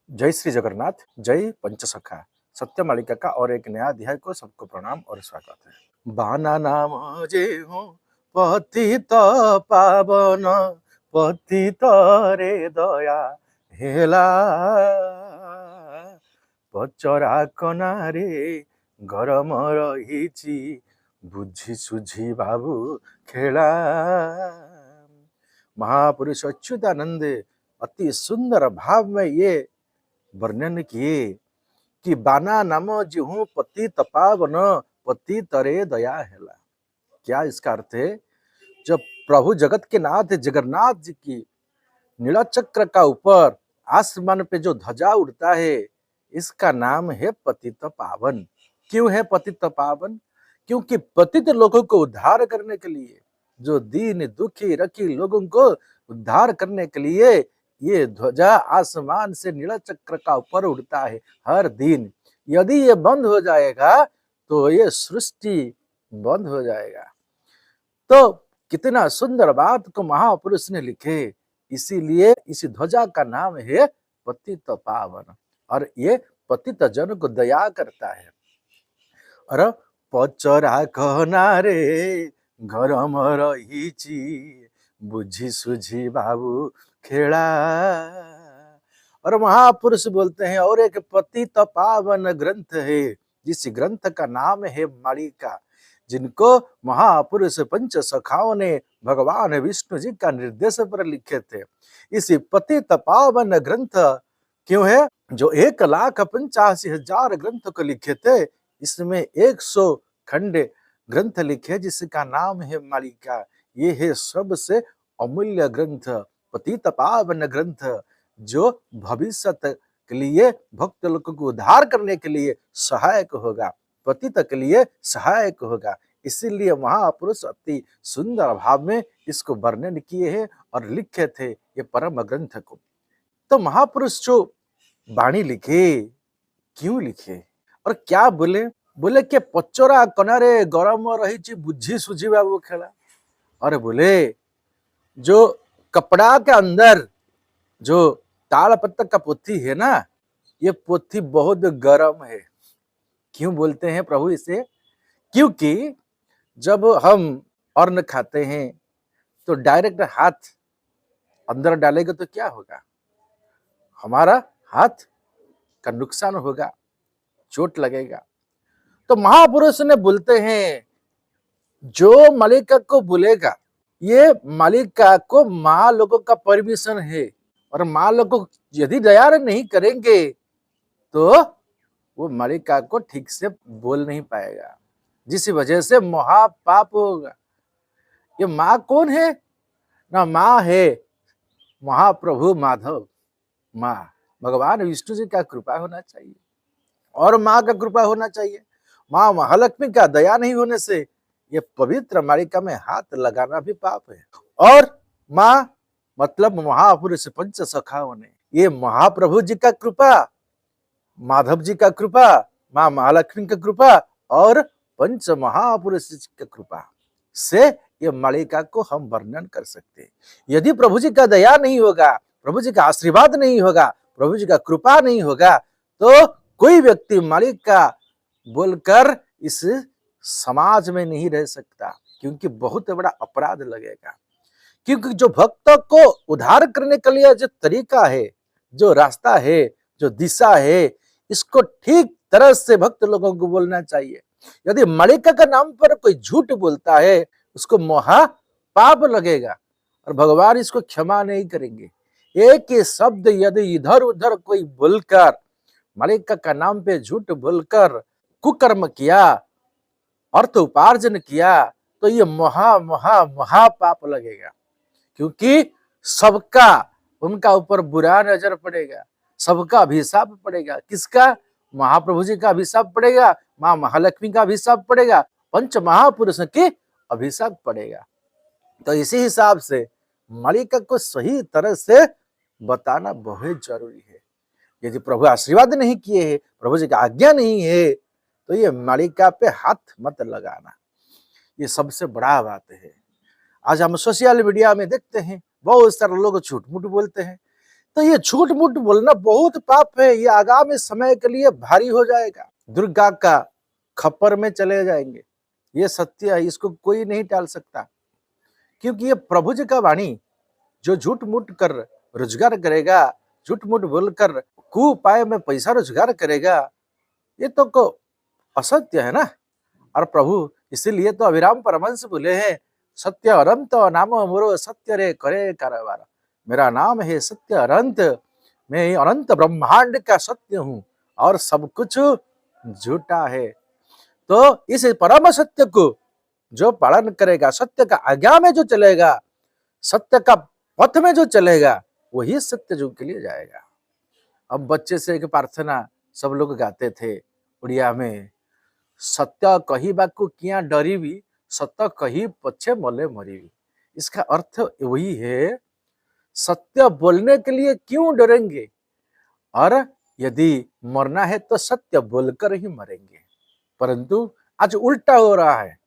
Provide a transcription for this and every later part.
जय श्री जगन्नाथ, जय पंचसखा। सत्य मालिका का और एक नया अध्याय को सबको प्रणाम और स्वागत है। बाना नाम जे हो पतित पावन, पतित रे दया हेला, पचरा कनारे गरम रहीची बुझी सुझी बाबू खेला। महापुरुष अच्युतानंद अति सुंदर भाव में ये वर्णन किए कि बाना नाम जिहू पति तपावन, पति तरे दया हेला। क्या इसका अर्थ है? जब प्रभु जगत के नाथ जगन्नाथ जी की नीला चक्र का ऊपर आसमान पे जो ध्वजा उड़ता है, इसका नाम है पतित पावन। क्यों है पतित पावन? क्योंकि पतित लोगों को उद्धार करने के लिए, जो दीन दुखी रखी लोगों को उद्धार करने के लिए ये ध्वजा आसमान से नीला चक्र का ऊपर उड़ता है हर दिन। यदि ये बंद हो जाएगा तो ये सृष्टि बंद हो जाएगा। तो कितना सुंदर बात को महापुरुष ने लिखे, इसीलिए इसी ध्वजा का नाम है पतित पावन। और ये पतित जन को दया करता है। और पचरा कहनारे गरम रहीची बुझी सुझी बाबू खेड़ा। और महापुरुष बोलते हैं और एक पतित पावन ग्रंथ है, जिस ग्रंथ का नाम है मालिका, जिनको महापुरुष पंच सखाओं ने भगवान विष्णु जी का निर्देश पर लिखे थे। इसी पतित पावन ग्रंथ क्यों है? जो 1,85,000 ग्रंथ को लिखे थे, इसमें 100 खंड ग्रंथ लिखे जिसका नाम है मालिका। ये है सबसे अमूल्य ग्रंथ, पतित पावन ग्रंथ, जो भविष्य के लिए भक्त लोगों को उद्धार करने के लिए सहायक होगा, पतित के लिए सहायक होगा। इसीलिए महापुरुष अति सुंदर भाव में इसको वर्णन किए हैं और लिखे थे ये परम ग्रंथ को। तो महापुरुष जो वाणी लिखे, क्यों लिखे और क्या बोले? बोले कि पचरा कनारे गरम रही बुझी सुझी बाबू खेला। और बोले जो कपड़ा के अंदर जो ताल पत्ता का पोथी है ना, ये पोथी बहुत गर्म है। क्यों बोलते हैं प्रभु इसे? क्योंकि जब हम अन्न खाते हैं तो डायरेक्ट हाथ अंदर डालेगा तो क्या होगा? हमारा हाथ का नुकसान होगा, चोट लगेगा। तो महापुरुष ने बोलते हैं जो मालिका को बोलेगा, ये मालिका को माँ लोगों का परमिशन है, और माँ लोग यदि दया नहीं करेंगे तो वो मालिका को ठीक से बोल नहीं पाएगा, जिस वजह से महापाप होगा। ये माँ कौन है? ना माँ है महाप्रभु माधव, माँ भगवान विष्णु जी का कृपा होना चाहिए और माँ का कृपा होना चाहिए। माँ महालक्ष्मी का दया नहीं होने से ये पवित्र मालिका में हाथ लगाना भी पाप है। और माँ मतलब महापुरुष पंच सखाओं ने, ये महाप्रभु जी का कृपा, माधव जी का कृपा, माँ महालक्ष्मी का कृपा और पंच महापुरुष की कृपा से ये मालिका को हम वर्णन कर सकते हैं। यदि प्रभु जी का दया नहीं होगा, प्रभु जी का आशीर्वाद नहीं होगा, प्रभु जी का कृपा नहीं होगा, तो कोई व्यक्ति मालिका बोलकर इस समाज में नहीं रह सकता, क्योंकि बहुत बड़ा अपराध लगेगा। क्योंकि जो भक्त को उद्धार करने के लिए जो तरीका है, जो रास्ता है, जो दिशा है, इसको ठीक तरह से भक्त लोगों को बोलना चाहिए। यदि मालिका का नाम पर कोई झूठ बोलता है, उसको महा पाप लगेगा और भगवान इसको क्षमा नहीं करेंगे। एक ही शब्द यदि इधर उधर कोई बोलकर, मालिका का नाम पे झूठ बोलकर कुकर्म किया, अर्थ उपार्जन किया, तो ये महा महा महापाप लगेगा। क्योंकि सबका उनका ऊपर बुरा नजर पड़ेगा, सबका अभिशाप पड़ेगा। किसका? महाप्रभु जी का अभिशाप पड़ेगा, माँ महालक्ष्मी का अभिशाप पड़ेगा, पंच महापुरुषों के अभिशाप पड़ेगा। तो इसी हिसाब से मालिका को सही तरह से बताना बहुत जरूरी है। यदि प्रभु आशीर्वाद नहीं किए है, प्रभु जी का आज्ञा नहीं है, तो ये मालिका पे हाथ मत लगाना। ये सबसे बड़ा बात है। आज हम सोशल मीडिया में देखते हैं बहुत सारे लोग झूठ मूठ बोलते हैं तो ये झूठ मूठ बोलना बहुत पाप है, ये आगामी समय के लिए भारी हो जाएगा, दुर्गा का खप्पर में चले जाएंगे। ये सत्य है, इसको कोई नहीं टाल सकता, क्योंकि ये प्रभु जी का वाणी। जो झूठ मूठ कर रोजगार करेगा, झूठ मूठ बोलकर कुउपाय में पैसा रोजगार करेगा, ये तो को असत्य है ना। और प्रभु इसीलिए तो अभिराम परमहंस बोले हैं, सत्य अनंत नाम मोरो सत्य रे करे कारवार। मेरा नाम है सत्य अनंत, मैं अनंत ब्रह्मांड का सत्य हूँ और सब कुछ झूठा है। तो इस परम सत्य को जो पालन करेगा, सत्य का आज्ञा में जो चलेगा, सत्य का पथ में जो चलेगा, वही सत्य युग के लिए जाएगा। अब बच्चे से एक प्रार्थना सब लोग गाते थे उड़िया में, सत्य कहिबाकू किया डरीबी, सत्य कही पछे मले मरीबी। इसका अर्थ वही है, सत्य बोलने के लिए क्यों डरेंगे, और यदि मरना है तो सत्य बोलकर ही मरेंगे। परंतु आज उल्टा हो रहा है,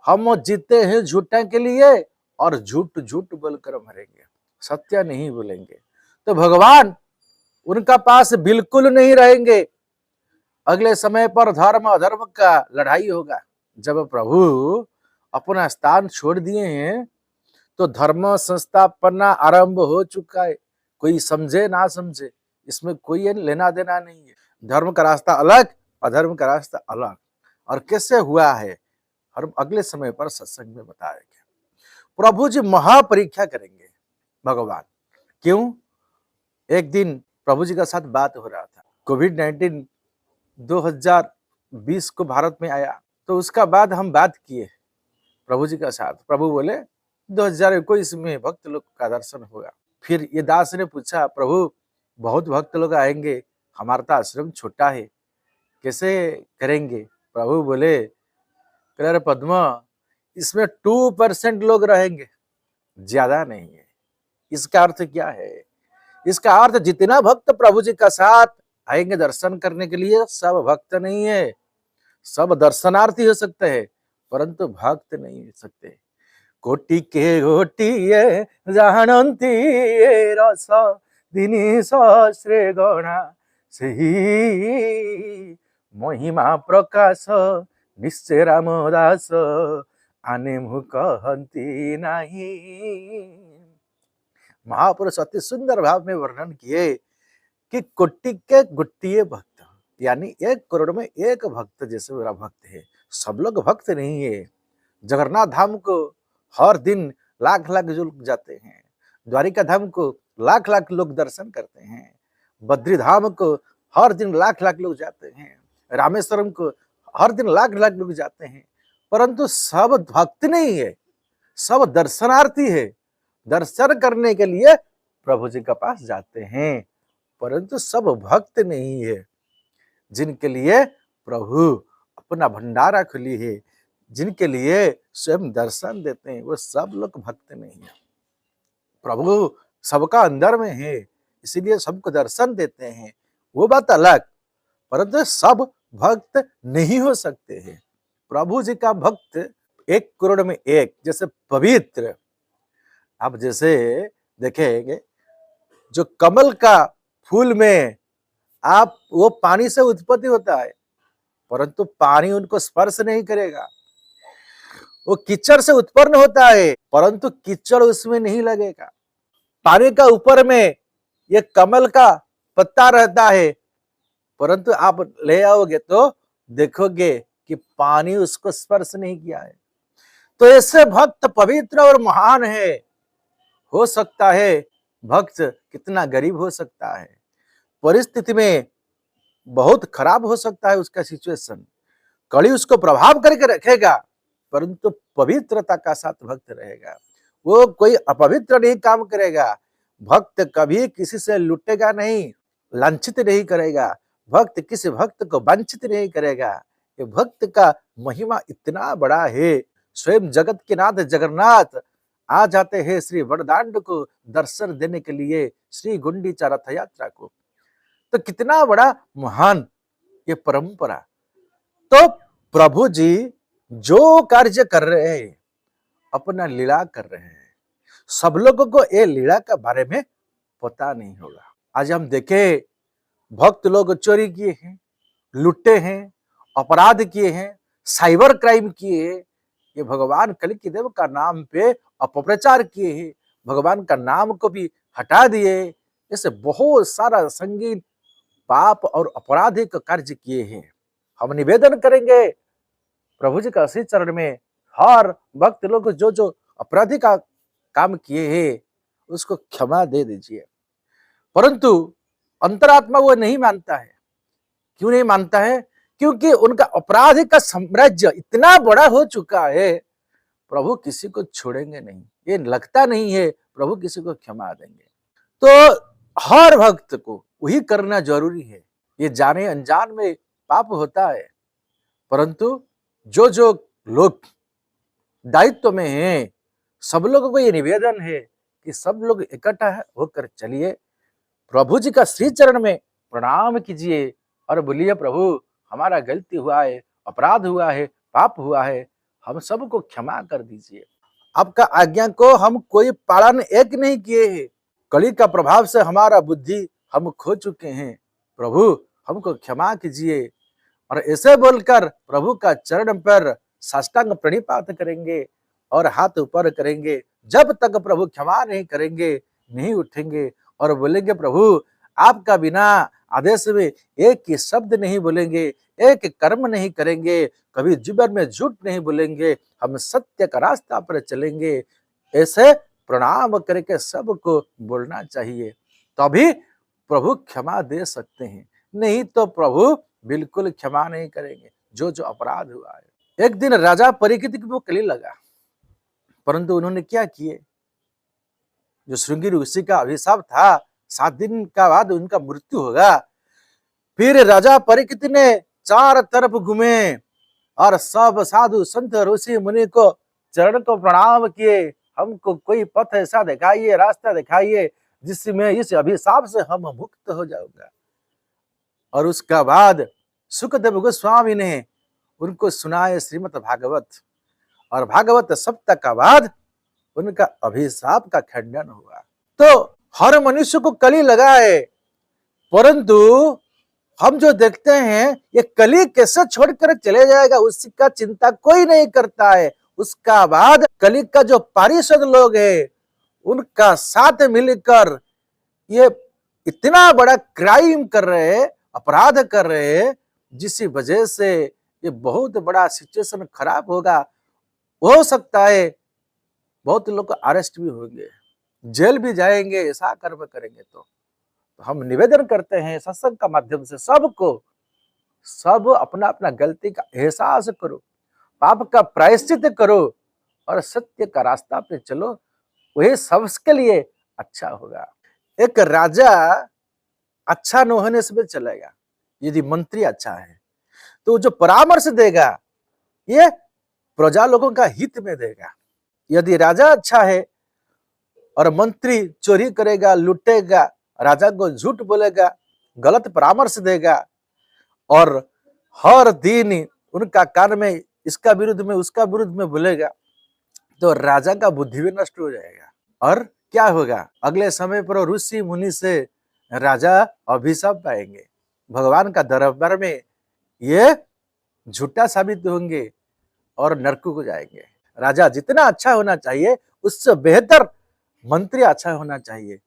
हम जीते हैं झूठा के लिए और झूठ झूठ बोलकर मरेंगे, सत्य नहीं बोलेंगे। तो भगवान उनका पास बिल्कुल नहीं रहेंगे। अगले समय पर धर्म अधर्म का लड़ाई होगा। जब प्रभु अपना स्थान छोड़ दिए हैं तो धर्म संस्थापना आरंभ हो चुका है। कोई समझे ना समझे, इसमें कोई लेना देना नहीं है। धर्म का रास्ता अलग, अधर्म का रास्ता अलग, और कैसे हुआ है और अगले समय पर सत्संग में बताएंगे। प्रभु जी महापरीक्षा करेंगे भगवान। क्यों? एक दिन प्रभु जी का साथ बात हो रहा था, कोविड-19 2020 को भारत में आया, तो उसका बाद हम बात किए प्रभु जी का साथ। प्रभु बोले 2021 में भक्त लोग का दर्शन होगा। फिर ये दास ने पूछा, प्रभु बहुत भक्त लोग आएंगे, हमारा तो आश्रम छोटा है, कैसे करेंगे? प्रभु बोले, अरे पद्मा, इसमें 2% लोग रहेंगे, ज्यादा नहीं है। इसका अर्थ क्या है? इसका अर्थ जितना भक्त प्रभु जी का साथ आएंगे दर्शन करने के लिए, सब भक्त नहीं है। सब दर्शनार्थी हो सकते हैं परंतु भक्त नहीं हो सकते। कोटि के गोटिए जानती रस दिनी सहस्रे गणा, सही महिमा प्रकाश निश्चय राम दास आने मुह कहती नहीं। महापुरुष अति सुंदर भाव में वर्णन किए कि कोटि के गोटिए भक्त, यानी 1 करोड़ में 1 भक्त जैसे मेरा भक्त है। सब लोग भक्त नहीं है। जगन्नाथ धाम को हर दिन लाख लाख लोग जाते हैं, द्वारिका धाम को लाख लाख लोग दर्शन करते हैं, बद्री धाम को हर दिन लाख लाख लोग जाते हैं, रामेश्वरम को हर दिन लाख लाख लोग जाते हैं, परंतु सब भक्त नहीं है, सब दर्शनार्थी है। दर्शन करने के लिए प्रभु जी के पास जाते हैं, परंतु सब भक्त नहीं है। जिनके लिए प्रभु अपना भंडारा खुली है, जिनके लिए स्वयं दर्शन देते हैं, वो सब लोग भक्त नहीं है। प्रभु सबका अंदर में है, इसीलिए सबको दर्शन देते हैं, वो बात अलग, परंतु सब भक्त नहीं हो सकते हैं। प्रभु जी का भक्त 1 करोड़ में 1 जैसे पवित्र। आप जैसे देखेंगे, जो कमल का फूल में आप वो पानी से उत्पत्ति होता है, परंतु पानी उनको स्पर्श नहीं करेगा। वो कीचड़ से उत्पन्न होता है, परंतु कीचड़ उसमें नहीं लगेगा। पानी का ऊपर में ये कमल का पत्ता रहता है, परंतु आप ले आओगे तो देखोगे कि पानी उसको स्पर्श नहीं किया है। तो ऐसे भक्त पवित्र और महान है। हो सकता है भक्त कितना गरीब हो सकता है, परिस्थिति में बहुत खराब हो सकता है उसका सिचुएशन, कड़ी उसको प्रभाव करके रखेगा, परंतु पवित्रता का साथ भक्त रहेगा। वो कोई अपवित्र नहीं काम करेगा। भक्त कभी किसी से लुटेगा नहीं, लांछित नहीं करेगा। भक्त किसी भक्त को वंचित नहीं करेगा। ये भक्त का महिमा इतना बड़ा है। स्वयं जगत के नाथ जगन्नाथ आ जाते हैं श्री वरदांड को दर्शन देने के लिए, श्री गुंडीचा रथ यात्रा को। तो कितना बड़ा महान ये परंपरा। तो प्रभु जी जो कार्य कर रहे हैं, अपना लीला कर रहे हैं। सब लोगों को ये लीला के बारे में पता नहीं होगा। आज हम देखें, भक्त लोग चोरी किए हैं, लुटे हैं, अपराध किए हैं, साइबर क्राइम किए हैं, ये भगवान कलिकी देव का नाम पे अपप्रचार किए हैं, भगवान का नाम को भी हटा दिए। ऐसे बहुत सारा संगीन पाप और आपराधिक कार्य किए हैं। हम निवेदन करेंगे प्रभु जी का श्री चरण में, हर भक्त लोग जो जो अपराधी का काम किए हैं उसको क्षमा दे दीजिए। परंतु अंतरात्मा वो नहीं मानता है। क्यों नहीं मानता है? क्योंकि उनका अपराध का साम्राज्य इतना बड़ा हो चुका है, प्रभु किसी को छोड़ेंगे नहीं। ये लगता नहीं है प्रभु किसी को क्षमा देंगे। तो हर भक्त को वही करना जरूरी है। ये जाने अनजान में पाप होता है, परंतु जो जो लोग दायित्व में हैं, सब लोगों को ये निवेदन है कि सब लोग इकट्ठा होकर चलिए, प्रभु जी का श्री चरण में प्रणाम कीजिए और बोलिए, प्रभु हमारा गलती हुआ है, अपराध हुआ है, पाप हुआ है, हम सबको क्षमा कर दीजिए। आपका आज्ञा को हम कोई पालन एक नहीं किए हैं। कली का प्रभाव से हमारा बुद्धि हम खो चुके हैं, प्रभु हमको क्षमा कीजिए। और ऐसे बोलकर प्रभु का चरण पर साष्टांग प्रणिपात करेंगे और हाथ ऊपर करेंगे। जब तक प्रभु क्षमा नहीं करेंगे नहीं उठेंगे और बोलेंगे, प्रभु आपका बिना आदेश में एक ही शब्द नहीं बोलेंगे, एक कर्म नहीं करेंगे, कभी जीवन में झूठ नहीं बोलेंगे, हम सत्य का रास्ता पर चलेंगे। ऐसे प्रणाम करके सबको बोलना चाहिए, तभी प्रभु क्षमा दे सकते हैं। नहीं तो प्रभु बिल्कुल क्षमा नहीं करेंगे जो जो अपराध हुआ है। एक दिन राजा परीक्षित को कली लगा, परंतु उन्होंने क्या किए? जो श्रृंगी ऋषि का अभिशाप था, 7 दिन का बाद उनका मृत्यु होगा। फिर राजा परीक्षित ने चार तरफ घूमे और सब साधु संत ऋषि मुनि को चरण को प्रणाम किए। हमको कोई पथ ऐसा दिखाइए, रास्ता दिखाइए जिसमें इस अभिशाप से हम मुक्त हो जाऊंगा। और उसका बाद सुखदेव गोस्वामी ने उनको सुनाए श्रीमद् भागवत, और भागवत सप्ताह का बाद उनका अभिशाप का खंडन हुआ। तो हर मनुष्य को कली लगा है, परंतु हम जो देखते हैं ये कली कैसे छोड़कर चले जाएगा उसका चिंता कोई नहीं करता है। उसका बाद कली का जो पारिषद लोग है उनका साथ मिलकर ये इतना बड़ा क्राइम कर रहे हैं, अपराध कर रहे हैं, जिस वजह से ये बहुत बड़ा सिचुएशन खराब होगा। हो सकता है बहुत लोग अरेस्ट भी होंगे, जेल भी जाएंगे ऐसा कर्म करेंगे। तो हम निवेदन करते हैं सत्संग का माध्यम से सबको, सब अपना अपना गलती का एहसास करो, पाप का प्रायश्चित करो और सत्य का रास्ता पे चलो, वही सबके लिए अच्छा होगा। एक राजा अच्छा न होने से भी चलेगा, यदि मंत्री अच्छा है तो जो परामर्श देगा ये प्रजा लोगों का हित में देगा। यदि राजा अच्छा है और मंत्री चोरी करेगा, लुटेगा, राजा को झूठ बोलेगा, गलत परामर्श देगा और हर दिन उनका कान में इसका विरुद्ध में उसका विरुद्ध में बोलेगा, तो राजा का बुद्धि भी नष्ट हो जाएगा। और क्या होगा? अगले समय पर ऋषि मुनि से राजा अभिशाप पाएंगे, भगवान का दरबार में ये झूठा साबित होंगे और नरक को जाएंगे। राजा जितना अच्छा होना चाहिए उससे बेहतर मंत्री अच्छा होना चाहिए।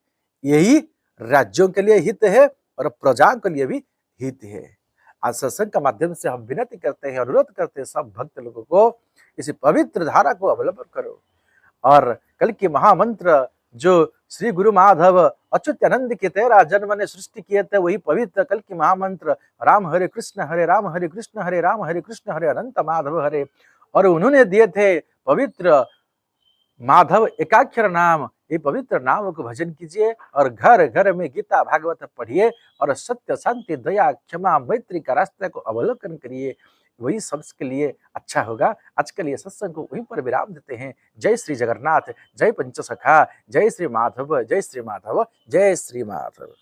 यही राज्यों के लिए हित है और प्रजा के लिए भी हित है। आज सत्संग का माध्यम से हम विनती करते हैं, अनुरोध करते हैं सब भक्त लोगों को इस पवित्र धारा को अवलंबन करो और कल की महामंत्र जो श्री गुरु माधव अच्युतानंद के 13 जन्म ने सृष्टि किए थे, वही पवित्र कल की महामंत्र राम हरे कृष्ण हरे राम हरे कृष्ण हरे राम हरे कृष्ण हरे अनंत माधव हरे, और उन्होंने दिए थे पवित्र माधव एकाक्षर नाम। ये पवित्र नाम को भजन कीजिए और घर घर में गीता भागवत पढ़िए और सत्य शांति दया क्षमा मैत्री का रास्ते को अवलोकन करिए, वही सबके लिए अच्छा होगा। आज के लिए सत्संग को वहीं पर विराम देते हैं। जय श्री जगन्नाथ, जय पंचसखा, जय श्री माधव, जय श्री माधव, जय श्री माधव।